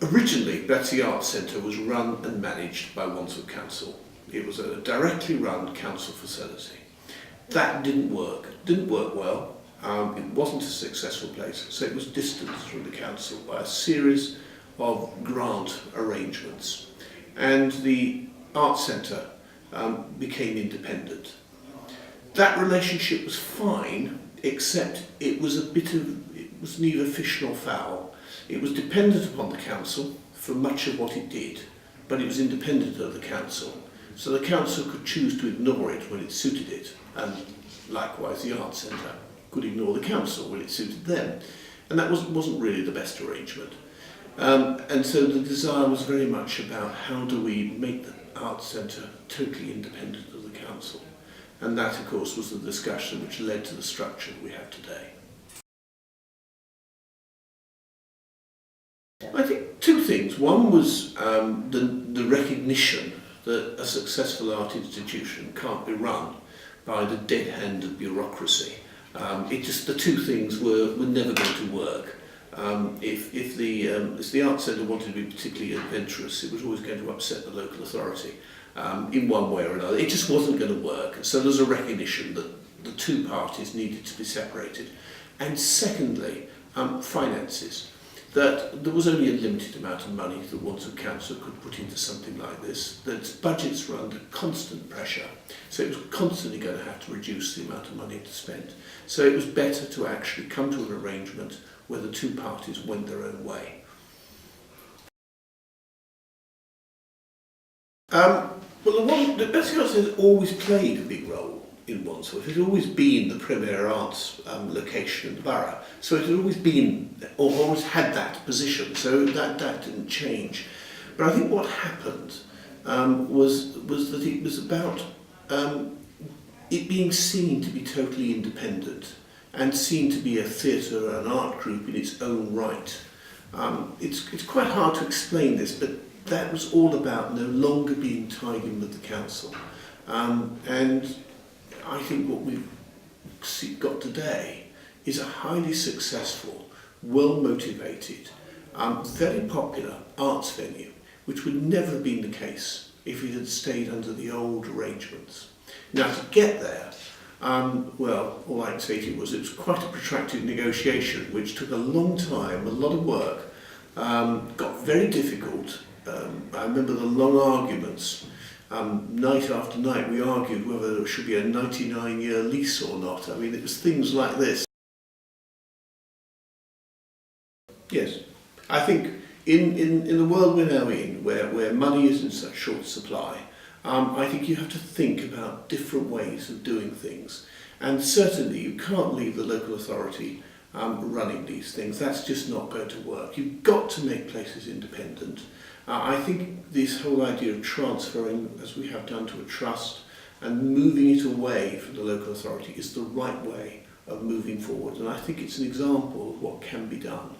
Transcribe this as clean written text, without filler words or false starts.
Originally, Betsy Arts Centre was run and managed by Wandsworth Council. It was a directly run council facility. That didn't work well. It wasn't a successful place, so it was distanced from the council by a series of grant arrangements. And the Arts Centre became independent. That relationship was fine, except it was neither fish nor fowl. It was dependent upon the council for much of what it did, but it was independent of the council. So the council could choose to ignore it when it suited it, and likewise the Arts Centre could ignore the council when it suited them. And that wasn't really the best arrangement. And so the desire was very much about how do we make the Arts Centre totally independent of the council. And that, of course, was the discussion which led to the structure that we have today. I think two things. One was the recognition that a successful art institution can't be run by the dead hand of bureaucracy. The two things were never going to work. If the Arts Centre wanted to be particularly adventurous, it was always going to upset the local authority in one way or another. It just wasn't going to work. So there's a recognition that the two parties needed to be separated. And secondly, finances. That there was only a limited amount of money that Wandsworth Council could put into something like this, that budgets were under constant pressure, so it was constantly going to have to reduce the amount of money to spend. So it was better to actually come to an arrangement where the two parties went their own way. The Betsy Arts has always played a big role in Wandsworth. It had always been the premier arts location in the borough, so it had always been, or always had that position, so that didn't change. But I think what happened was that it was about it being seen to be totally independent and seen to be a theatre, an art group in its own right. It's quite hard to explain this, but that was all about no longer being tied in with the council. And I think what we've got today is a highly successful, well-motivated, very popular arts venue, which would never have been the case if it had stayed under the old arrangements. Now, to get there, all I can say to you was it was quite a protracted negotiation, which took a long time, a lot of work, got very difficult. I remember the long arguments. Night after night we argued whether there should be a 99-year lease or not. I mean, it was things like this. Yes, I think in the world we're now in, where money is in such short supply, I think you have to think about different ways of doing things. And certainly you can't leave the local authority running these things. That's just not going to work. You've got to make places independent. I think this whole idea of transferring, as we have done, to a trust and moving it away from the local authority is the right way of moving forward. And I think it's an example of what can be done.